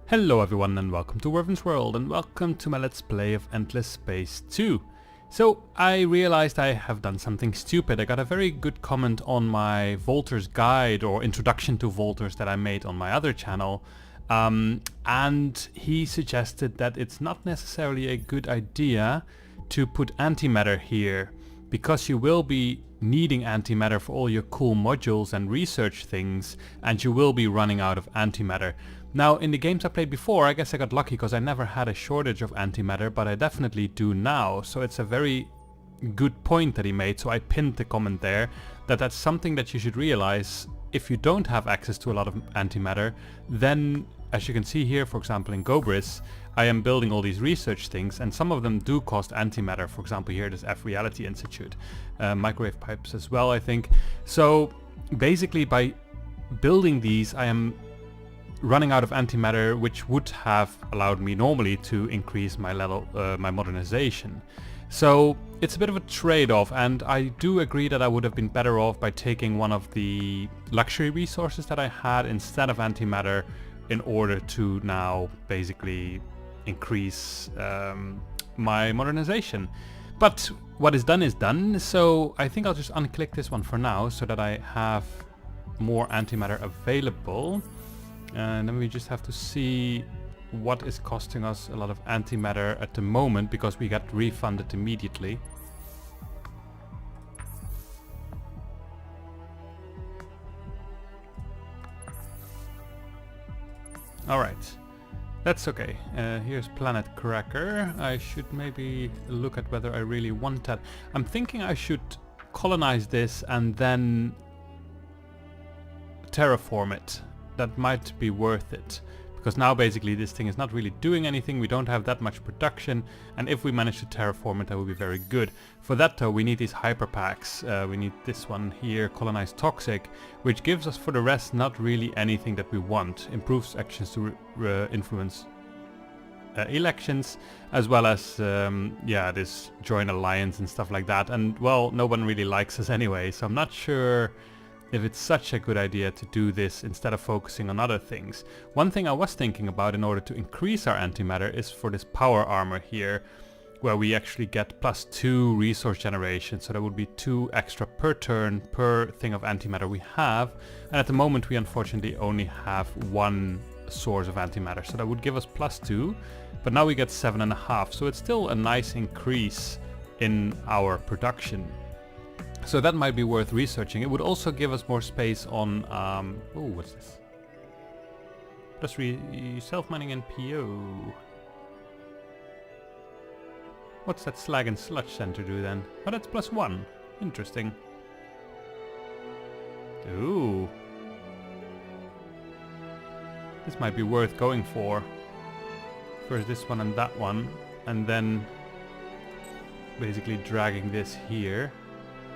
Hello everyone and welcome to Werven's World and welcome to my Let's Play of Endless Space 2. So I realized I have done something stupid. I got a very good comment on my Volters guide or introduction to Volters that I made on my other channel. And he suggested that it's not necessarily a good idea to put antimatter here, because you will be needing antimatter for all your cool modules and research things, and you will be running out of antimatter. Now, in the games I played before, I guess I got lucky because I never had a shortage of antimatter, but I definitely do now. So it's a very good point that he made, so I pinned the comment there, that that's something that you should realize. If you don't have access to a lot of antimatter, then, as you can see here, for example in Gobris, I am building all these research things, and some of them do cost antimatter. For example, here this F Reality Institute, microwave pipes as well, I think. So basically, by building these, I am running out of antimatter, which would have allowed me normally to increase my level, my modernization. So it's a bit of a trade-off, and I do agree that I would have been better off by taking one of the luxury resources that I had instead of antimatter, in order to now basically increase my modernization. But what is done, so I think I'll just unclick this one for now so that I have more antimatter available. And then we just have to see what is costing us a lot of antimatter at the moment, because we got refunded immediately. Alright, that's okay. Here's Planet Cracker. I should maybe look at whether I really want that. I'm thinking I should colonize this and then terraform it. That might be worth it, because now basically this thing is not really doing anything. We don't have that much production, and if we manage to terraform it, that would be very good. For that though, we need these hyper packs. We need this one here, Colonize Toxic, which gives us for the rest not really anything that we want. Improves actions to influence elections, as well as yeah, this join alliance and stuff like that. And well, no one really likes us anyway, so I'm not sure if it's such a good idea to do this instead of focusing on other things. One thing I was thinking about in order to increase our antimatter is for this power armor here, where we actually get +2 resource generation, so that would be 2 extra per turn per thing of antimatter we have, and at the moment we unfortunately only have 1 source of antimatter, so that would give us +2, but now we get 7.5, so it's still a nice increase in our production. So that might be worth researching. It would also give us more space on, oh, what's this? Plus self-mining NPO. What's that slag and sludge center do then? Oh, that's +1. Interesting. Ooh. This might be worth going for. First this one and that one, and then basically dragging this here.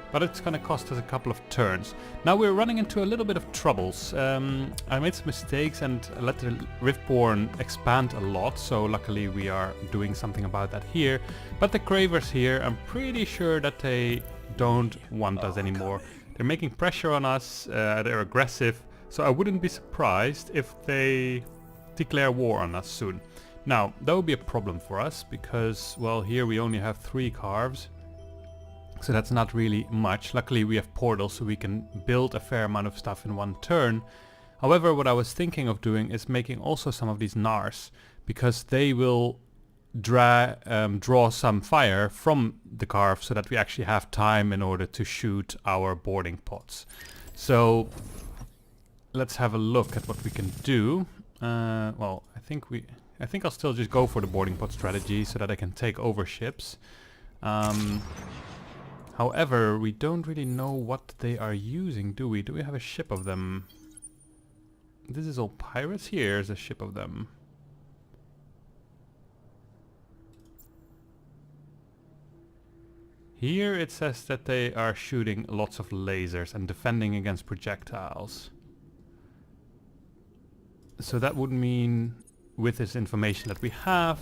But it's gonna cost us a couple of turns. Now we're running into a little bit of troubles. I made some mistakes and let the Riftborn expand a lot, so luckily we are doing something about that here. But the Cravers here, I'm pretty sure that they don't want us anymore. They're making pressure on us, they're aggressive, so I wouldn't be surprised if they declare war on us soon. Now, that would be a problem for us, because, well, here we only have 3 carves. So that's not really much. Luckily we have portals, so we can build a fair amount of stuff in 1 turn. However, what I was thinking of doing is making also some of these Nars, because they will draw some fire from the carve, so that we actually have time in order to shoot our boarding pods. So let's have a look at what we can do. Well, I think I'll still just go for the boarding pod strategy so that I can take over ships. However, we don't really know what they are using, do we? Do we have a ship of them? This is all pirates. Here's a ship of them. Here it says that they are shooting lots of lasers and defending against projectiles. So that would mean, with this information that we have,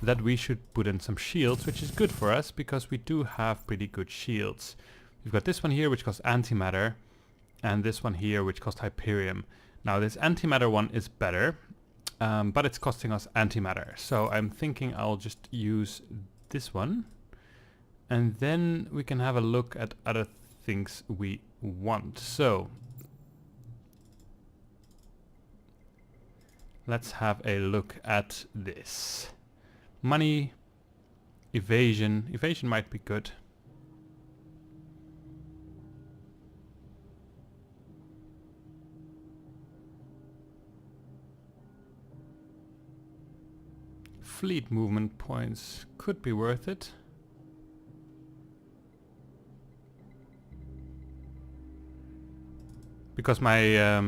that we should put in some shields, which is good for us because we do have pretty good shields. We've got this one here which costs antimatter, and this one here which costs Hyperium. Now this antimatter one is better, but it's costing us antimatter. So I'm thinking I'll just use this one, and then we can have a look at other things we want. So let's have a look at this. Money, evasion. Evasion might be good. Fleet movement points could be worth it. Because my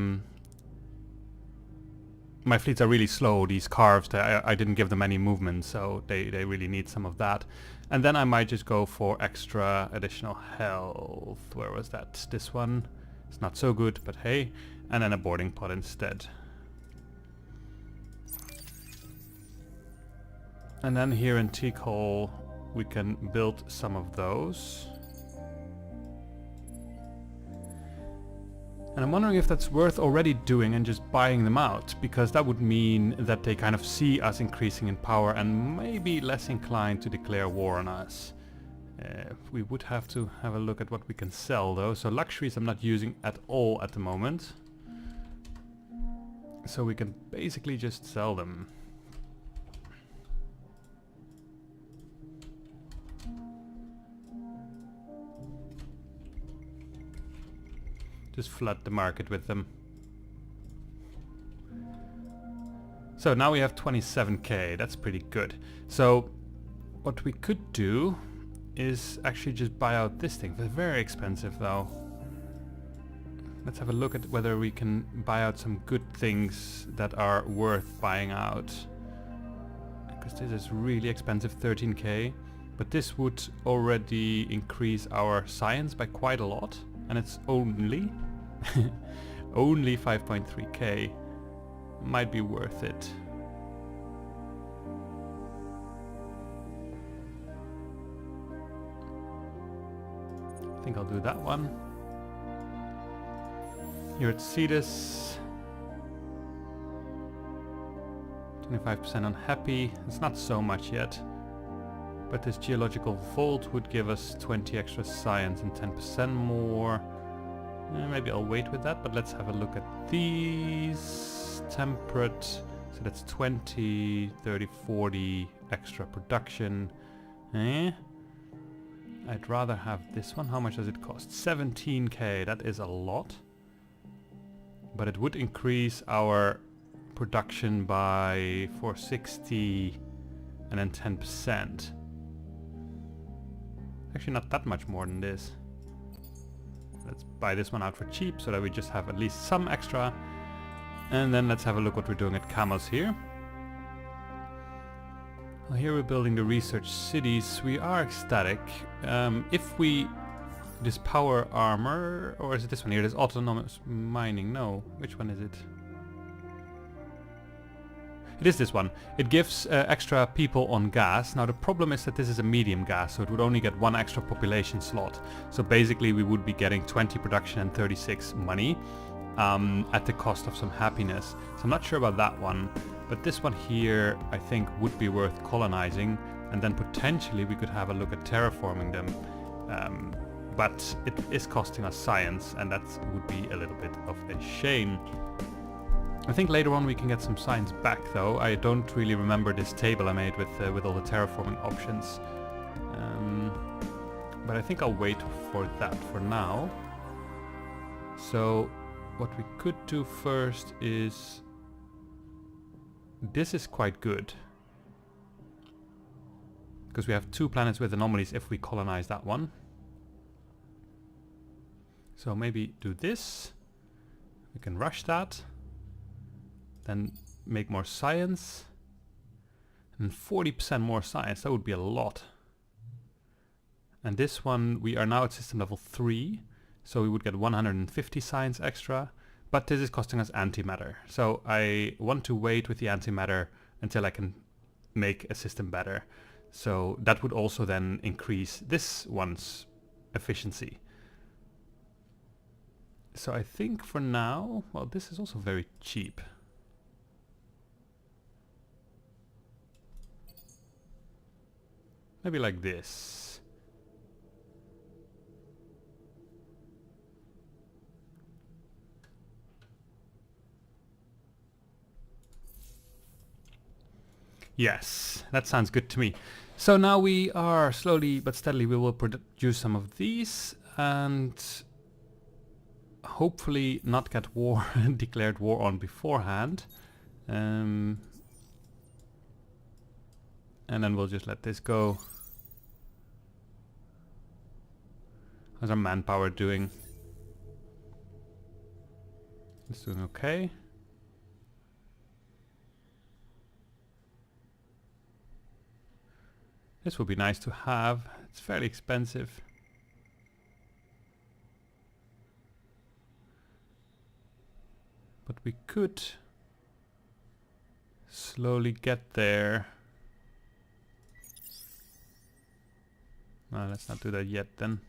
my fleets are really slow, these carves, I didn't give them any movement, so they really need some of that. And then I might just go for extra additional health. Where was that? This one. It's not so good, but hey. And then a boarding pod instead. And then here in Teakhall we can build some of those. And I'm wondering if that's worth already doing and just buying them out, because that would mean that they kind of see us increasing in power and maybe less inclined to declare war on us. We would have to have a look at what we can sell though. So luxuries I'm not using at all at the moment. So we can basically just sell them. Just flood the market with them. So now we have 27k, that's pretty good. So what we could do is actually just buy out this thing. They're very expensive though. Let's have a look at whether we can buy out some good things that are worth buying out. Because this is really expensive, 13k. But this would already increase our science by quite a lot. And it's only only 5.3k. Might be worth it. I think I'll do that one. Here at Cetus, 25% unhappy. It's not so much yet. But this geological vault would give us 20 extra science and 10% more. Maybe I'll wait with that, but let's have a look at these. Temperate, so that's 20, 30, 40 extra production. I'd rather have this one. How much does it cost? 17k, that is a lot. But it would increase our production by 460 and then 10%. Actually not that much more than this. Let's buy this one out for cheap so that we just have at least some extra. And then let's have a look what we're doing at Kamos here. Well, here we're building the research cities. We are ecstatic. If we... This power armor, or is it this one here? This autonomous mining. No, which one is it? It is this one. It gives extra people on gas. Now the problem is that this is a medium gas, so it would only get one extra population slot. So basically we would be getting 20 production and 36 money at the cost of some happiness. So I'm not sure about that one, but this one here I think would be worth colonizing, and then potentially we could have a look at terraforming them. But it is costing us science, and that would be a little bit of a shame. I think later on we can get some science back though. I don't really remember this table I made with all the terraforming options. But I think I'll wait for that for now. So what we could do first is... This is quite good. Because we have 2 planets with anomalies if we colonize that one. So maybe do this. We can rush that. Then make more science. And 40% more science, that would be a lot. And this one, we are now at system level 3. So we would get 150 science extra. But this is costing us antimatter. So I want to wait with the antimatter until I can make a system better. So that would also then increase this one's efficiency. So I think for now, well, this is also very cheap. Maybe like this. Yes, that sounds good to me. So now we are slowly but steadily, we will produce some of these and hopefully not get war declared war on beforehand. And then we'll just let this go. How's our manpower doing? It's doing okay. This would be nice to have. It's fairly expensive. But we could slowly get there. No, let's not do that yet then.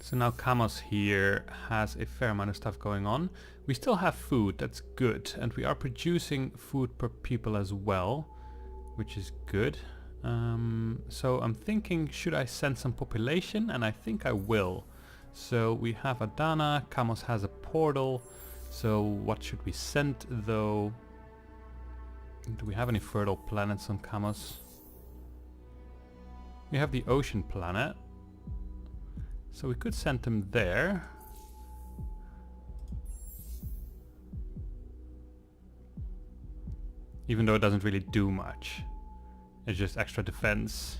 So now Kamos here has a fair amount of stuff going on. We still have food, that's good. And we are producing food per people as well, which is good. So I'm thinking, should I send some population? And I think I will. So we have Adana, Kamos has a portal. So what should we send though? Do we have any fertile planets on Kamos? We have the ocean planet. So we could send them there. Even though it doesn't really do much. It's just extra defense.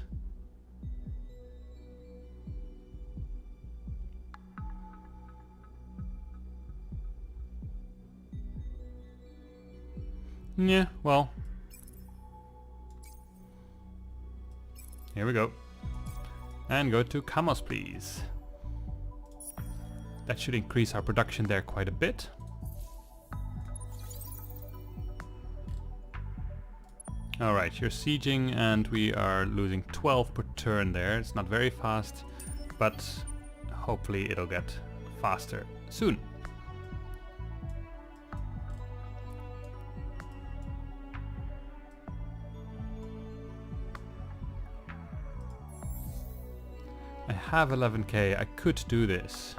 Yeah, well. Here we go. And go to Kamos, please. That should increase our production there quite a bit. Alright, you're sieging and we are losing 12 per turn there. It's not very fast, but hopefully it'll get faster soon. I have 11k, I could do this.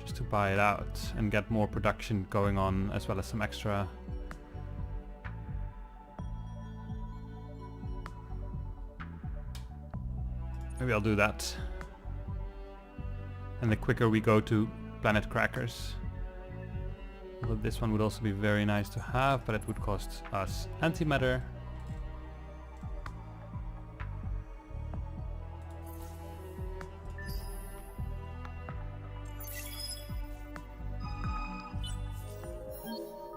Just to buy it out and get more production going on as well as some extra. Maybe I'll do that. And the quicker we go to planet crackers. Although this one would also be very nice to have, but it would cost us antimatter.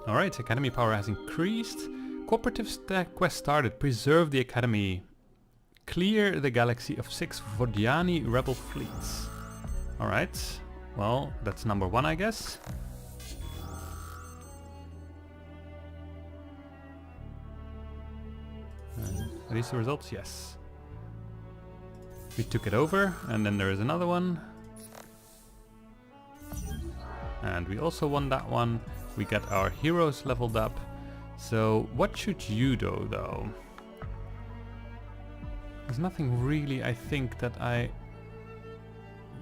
Alright, Academy power has increased. Cooperative quest started. Preserve the Academy. Clear the galaxy of 6 Vodiani rebel fleets. Alright, well, that's number 1, I guess. Are these the results? Yes. We took it over, and then there is another one. And we also won that one. We got our heroes leveled up. So what should you do though? There's nothing really I think that I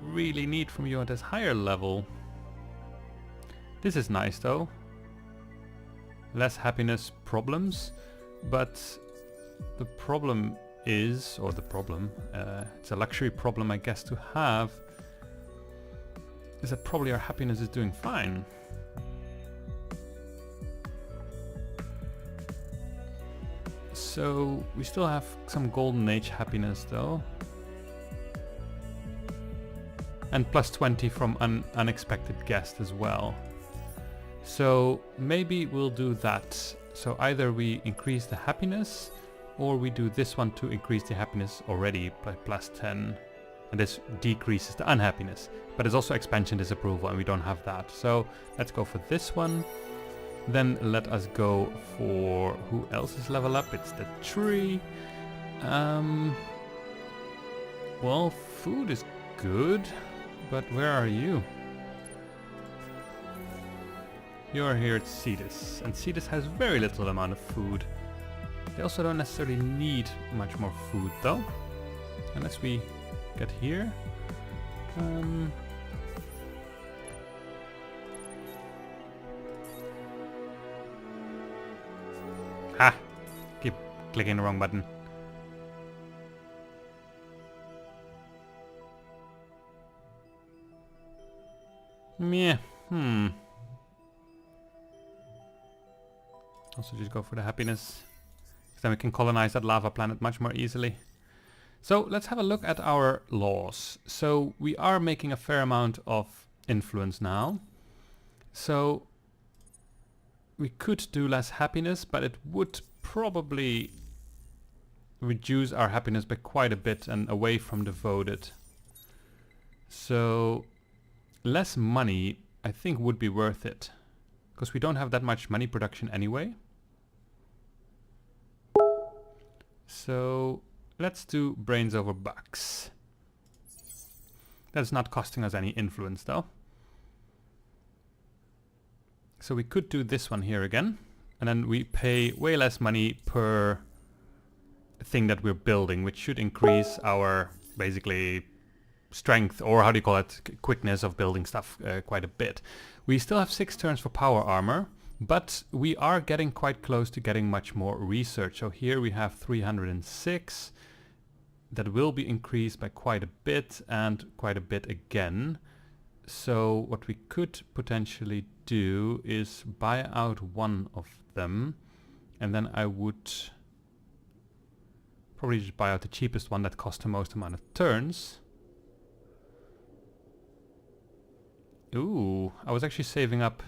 really need from you at this higher level. This is nice though. Less happiness problems, but the problem is, or the problem, it's a luxury problem I guess to have, is that probably our happiness is doing fine. So we still have some golden age happiness though. And plus 20 from an unexpected guest as well. So maybe we'll do that. So either we increase the happiness or we do this one to increase the happiness already by plus 10. And this decreases the unhappiness. But it's also expansion disapproval and we don't have that. So let's go for this one. Then let us go for who else is level up. It's the tree. Well, food is good, but where are you? You're here at Cetus, and Cetus has very little amount of food. They also don't necessarily need much more food though, unless we get here. Ha! Keep clicking the wrong button. Meh. Also just go for the happiness. Then we can colonize that lava planet much more easily. So let's have a look at our laws. So we are making a fair amount of influence now. So we could do less happiness, but it would probably reduce our happiness by quite a bit and away from devoted. So less money I think would be worth it, because we don't have that much money production anyway. So let's do brains over bucks. That's not costing us any influence though. So we could do this one here again, and then we pay way less money per thing that we're building, which should increase our basically strength, or how do you call it, quickness of building stuff quite a bit. We still have 6 turns for power armor, but we are getting quite close to getting much more research. So here we have 306. That will be increased by quite a bit and quite a bit again. So what we could potentially do is buy out one of them, and then I would probably just buy out the cheapest one that costs the most amount of turns. Ooh, I was actually saving up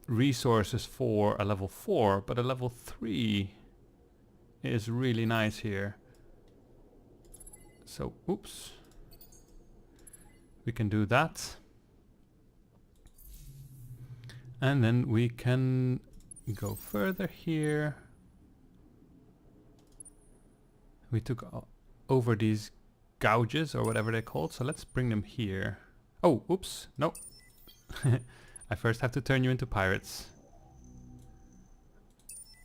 resources for a level 4, but a level 3 is really nice here. So, oops. We can do that. And then we can go further here. We took over these gouges or whatever they're called, so let's bring them here. Oh, oops, no. I first have to turn you into pirates.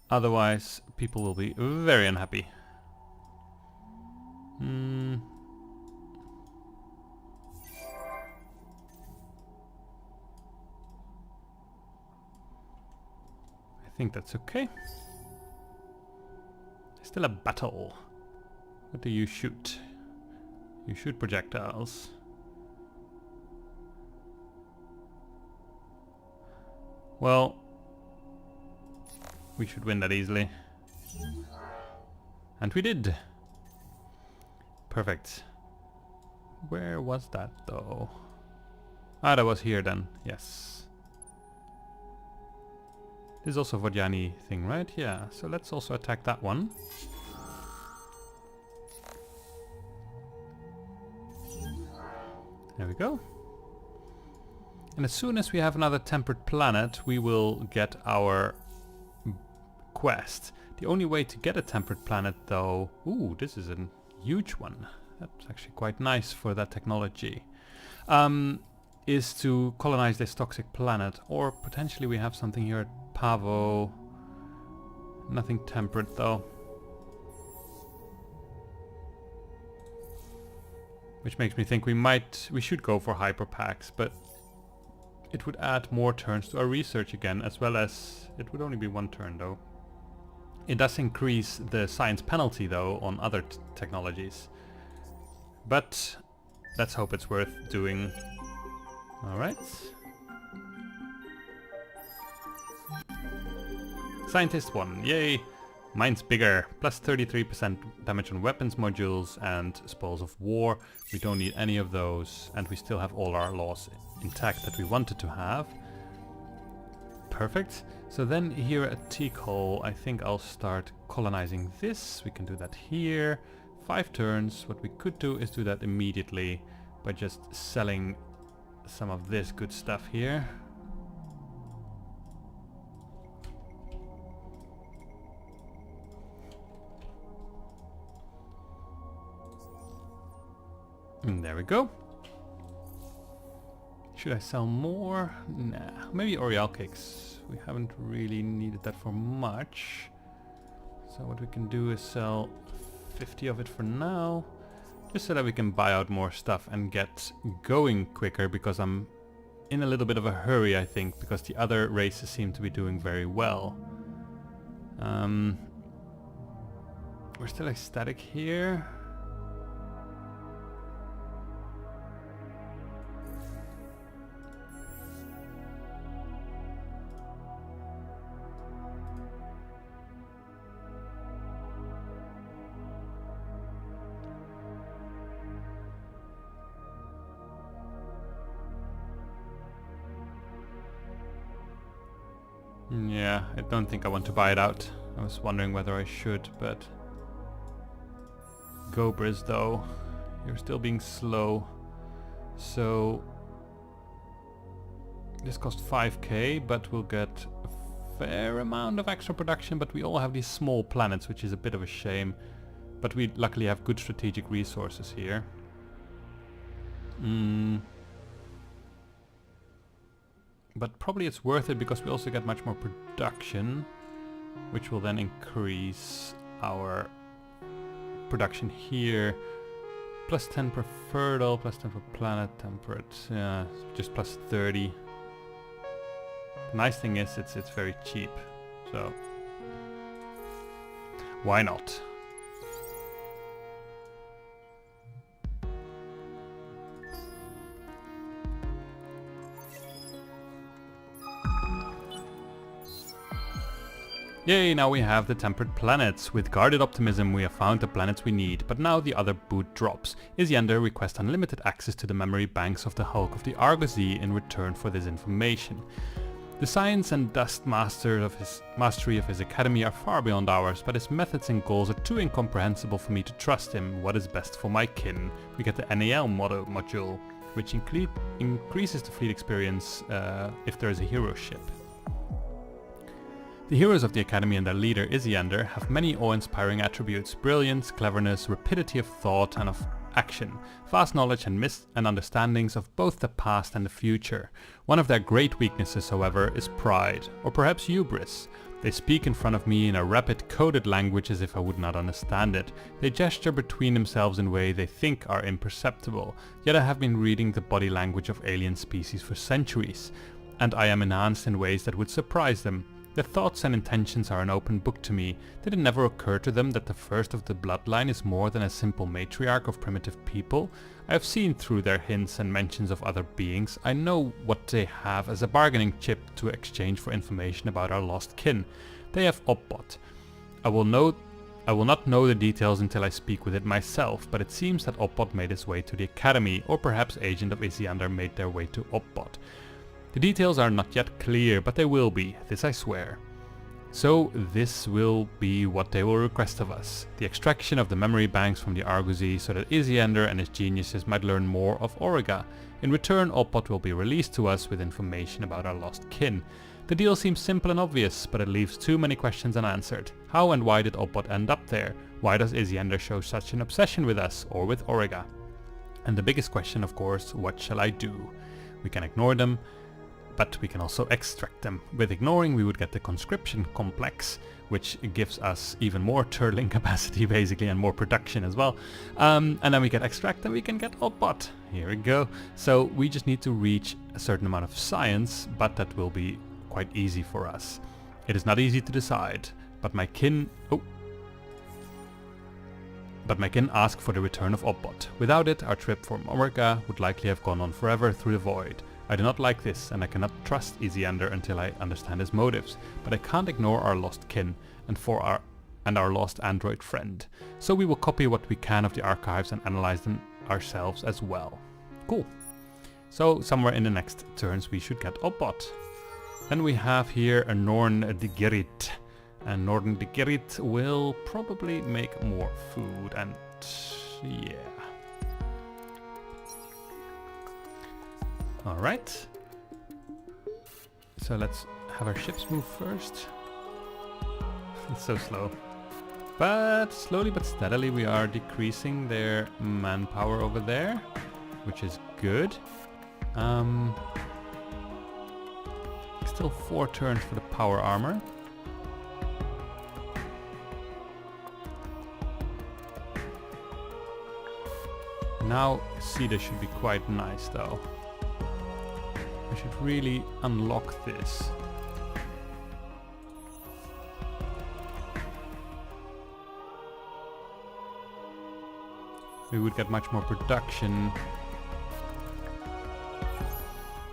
Otherwise, people will be very unhappy. I think that's okay. Still a battle. What do you shoot? You shoot projectiles. Well, we should win that easily. And we did. Perfect. Where was that though? Ah, that was here then. Yes. This is also Vodjani thing, right? Yeah. So let's also attack that one. There we go. And as soon as we have another temperate planet, we will get our quest. The only way to get a temperate planet though... Ooh, this is a huge one. That's actually quite nice for that technology. Is to colonize this toxic planet. Or potentially we have something here at Pavo. Nothing temperate though. Which makes me think we should go for hyperpacks, but it would add more turns to our research again, as well as it would only be 1 turn though. It does increase the science penalty though on other technologies. But let's hope it's worth doing. Alright. Scientist 1, yay! Mine's bigger, plus 33% damage on weapons modules and spoils of war. We don't need any of those, and we still have all our laws intact that we wanted to have. Perfect. So then here at Tikal, I think I'll start colonizing this. We can do that here. 5 turns. What we could do is do that immediately by just selling some of this good stuff here. And there we go. Should I sell more? Nah, maybe Oriel cakes. We haven't really needed that for much. So what we can do is sell 50 of it for now. Just so that we can buy out more stuff and get going quicker, because I'm in a little bit of a hurry, I think, because the other races seem to be doing very well. We're still ecstatic here. Yeah, I don't think I want to buy it out. I was wondering whether I should, but... Go Briz though. You're still being slow. So... This cost 5k, but we'll get a fair amount of extra production, but we all have these small planets, which is a bit of a shame. But we luckily have good strategic resources here. But probably it's worth it because we also get much more production, which will then increase our production here. Plus 10 per fertile, plus 10 per planet temperate, just plus 30. The nice thing is it's very cheap, so why not? Yay, now we have the temperate planets. With guarded optimism we have found the planets we need, but now the other boot drops. Iziander requests unlimited access to the memory banks of the Hulk of the Argosy in return for this information. The science and dust mastery of his academy are far beyond ours, but his methods and goals are too incomprehensible for me to trust him. What is best for my kin? We get the NAL module, which increases the fleet experience if there is a hero ship. The heroes of the Academy and their leader, Iziander, have many awe-inspiring attributes: brilliance, cleverness, rapidity of thought and of action, vast knowledge and understandings of both the past and the future. One of their great weaknesses, however, is pride, or perhaps hubris. They speak in front of me in a rapid, coded language as if I would not understand it. They gesture between themselves in ways they think are imperceptible, yet I have been reading the body language of alien species for centuries, and I am enhanced in ways that would surprise them. Their thoughts and intentions are an open book to me. Did it never occur to them that the first of the bloodline is more than a simple matriarch of primitive people? I have seen through their hints and mentions of other beings. I know what they have as a bargaining chip to exchange for information about our lost kin. They have Oppot. I will not know the details until I speak with it myself, but it seems that Oppot made his way to the Academy, or perhaps agent of Iziander made their way to Oppot. The details are not yet clear, but they will be, this I swear. So this will be what they will request of us: the extraction of the memory banks from the Argosy so that Iziander and his geniuses might learn more of Auriga. In return, Oppot will be released to us with information about our lost kin. The deal seems simple and obvious, but it leaves too many questions unanswered. How and why did Oppot end up there? Why does Iziander show such an obsession with us, or with Auriga? And the biggest question, of course, what shall I do? We can ignore them, but we can also extract them. With ignoring we would get the conscription complex, which gives us even more turtling capacity basically, and more production as well. And then we get extract and we can get Oppot. Here we go. So we just need to reach a certain amount of science, but that will be quite easy for us. It is not easy to decide, but my kin... ask for the return of Oppot. Without it, our trip from Auriga would likely have gone on forever through the void. I do not like this, and I cannot trust Iziander until I understand his motives, but I can't ignore our lost kin and our lost android friend. So we will copy what we can of the archives and analyze them ourselves as well. Cool. So somewhere in the next turns we should get Oppot. Then we have here a Norn de Gerrit. And Norn de Gerrit will probably make more food, and yeah. Alright. So let's have our ships move first. It's so slow. But slowly but steadily we are decreasing their manpower over there, which is good. Still 4 turns for the power armor. Now Cedar should be quite nice though. I should really unlock this. We would get much more production.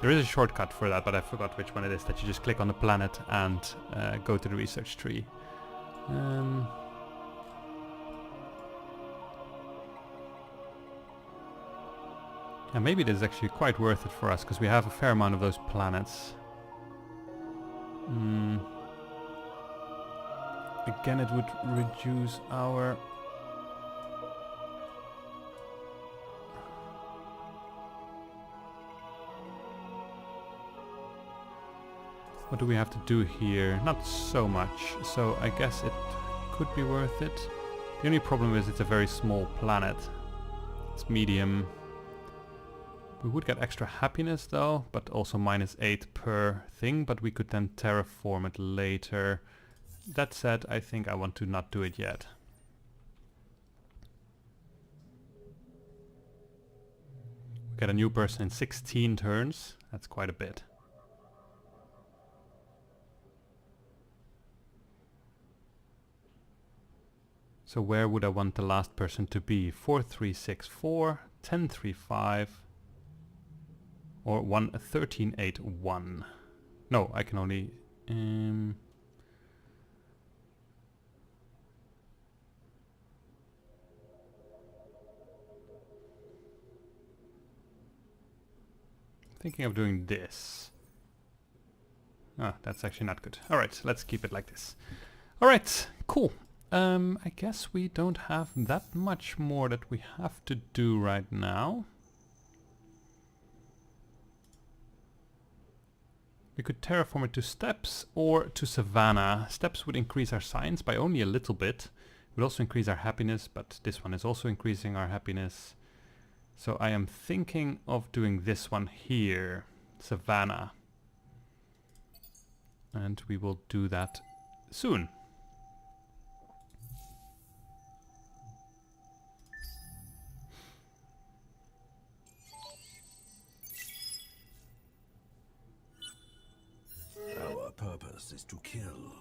There is a shortcut for that, but I forgot which one it is, that you just click on the planet and go to the research tree. And maybe this is actually quite worth it for us, because we have a fair amount of those planets. Again, it would reduce our... What do we have to do here? Not so much, so I guess it could be worth it. The only problem is it's a very small planet. It's medium. We would get extra happiness though, but also -8 per thing, but we could then terraform it later. That said, I think I want to not do it yet. We get a new person in 16 turns. That's quite a bit. So where would I want the last person to be? 4364, 1035, or 1381. No, I can only... thinking of doing this. Ah, that's actually not good. Alright, let's keep it like this. Alright, cool. I guess we don't have that much more that we have to do right now. We could terraform it to steppes or to Savannah. Steppes would increase our science by only a little bit. It would also increase our happiness, but this one is also increasing our happiness. So I am thinking of doing this one here, Savannah. And we will do that soon. Our purpose is to kill.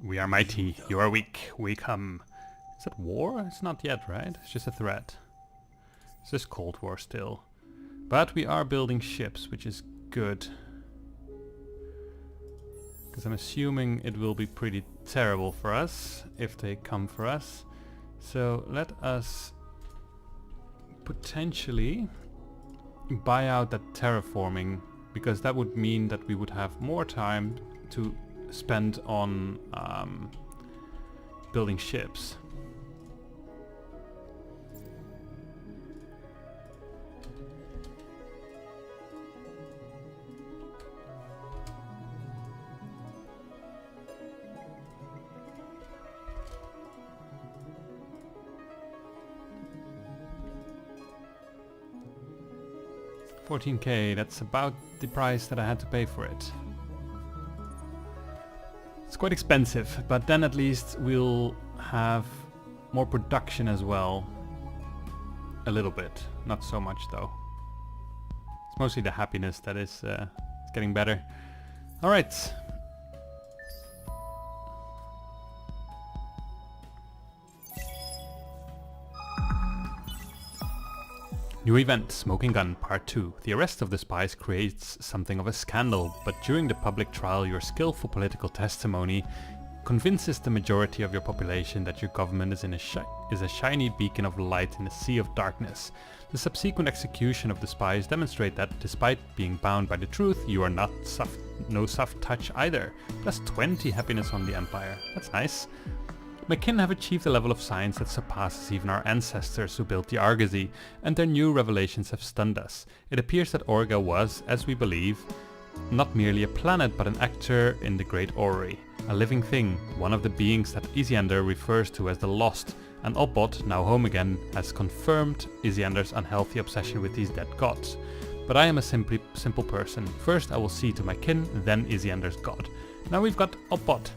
We are mighty, you are weak, we come. Is that war? It's not yet, right? It's just a threat. It's just Cold War still. But we are building ships, which is good. Because I'm assuming it will be pretty terrible for us if they come for us. So let us potentially buy out that terraforming, because that would mean that we would have more time to spend on building ships. $14K, that's about the price that I had to pay for it. It's quite expensive, but then at least we'll have more production as well. A little bit, not so much though. It's mostly the happiness that is getting better. Alright. New event, Smoking Gun Part 2. The arrest of the spies creates something of a scandal, but during the public trial your skillful political testimony convinces the majority of your population that your government is a shiny beacon of light in a sea of darkness. The subsequent execution of the spies demonstrate that, despite being bound by the truth, you are no soft touch either. Plus 20 happiness on the Empire. That's nice. My kin have achieved a level of science that surpasses even our ancestors who built the Argosy, and their new revelations have stunned us. It appears that Orga was, as we believe, not merely a planet but an actor in the Great Orrery. a living thing, one of the beings that Isiander refers to as the Lost, and Obbot, now home again, has confirmed Isiander's unhealthy obsession with these dead gods. But I am a simple person. First I will see to my kin, then Isiander's god. Now we've got Obbot.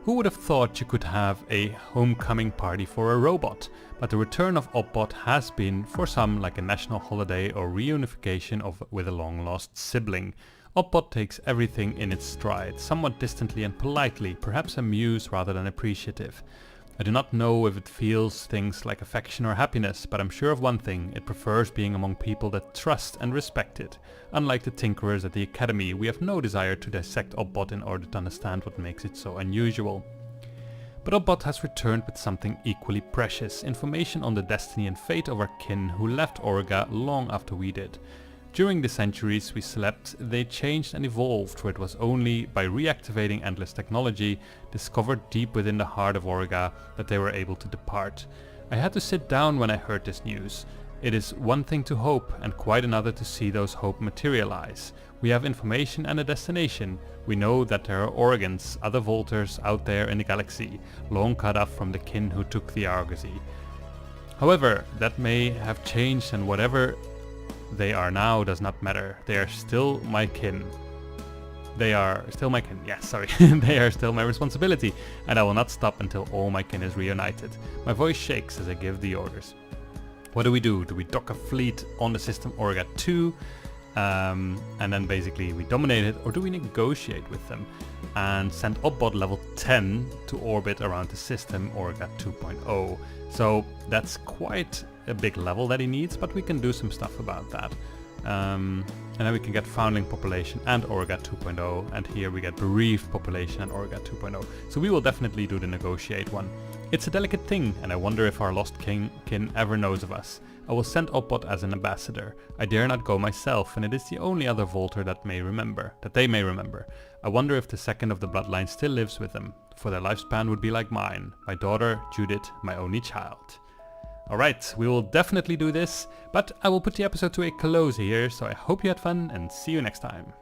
Who would have thought you could have a homecoming party for a robot? But the return of Obbot has been, for some, like a national holiday or reunification with a long-lost sibling. Obbot takes everything in its stride, somewhat distantly and politely, perhaps amused rather than appreciative. I do not know if it feels things like affection or happiness, but I'm sure of one thing, it prefers being among people that trust and respect it. Unlike the tinkerers at the academy, we have no desire to dissect Obbot in order to understand what makes it so unusual. But Obbot has returned with something equally precious, information on the destiny and fate of our kin who left Origa long after we did. During the centuries we slept, they changed and evolved, for it was only by reactivating endless technology, discovered deep within the heart of Origa, that they were able to depart. I had to sit down when I heard this news. It is one thing to hope, and quite another to see those hope materialize. We have information and a destination. We know that there are Origans, other Volters out there in the galaxy, long cut off from the kin who took the Argosy. However, that may have changed, and whatever they are now does not matter. They are still my kin. They are still my kin. Yes, sorry. They are still my responsibility, and I will not stop until all my kin is reunited. My voice shakes as I give the orders. What do? Do we dock a fleet on the system Origa 2? And then basically we dominate it, or do we negotiate with them and send Obbot level 10 to orbit around the system Origa 2.0? So that's quite a big level that he needs, but we can do some stuff about that. And then we can get foundling population and Origa 2.0, and here we get bereaved population and Origa 2.0. So we will definitely do the negotiate one. It's a delicate thing, and I wonder if our lost kin ever knows of us. I will send Obbot as an ambassador. I dare not go myself, and it is the only other Volter that they may remember. I wonder if the second of the bloodline still lives with them, for their lifespan would be like mine. My daughter, Judith, my only child. Alright, we will definitely do this, but I will put the episode to a close here, so I hope you had fun and see you next time.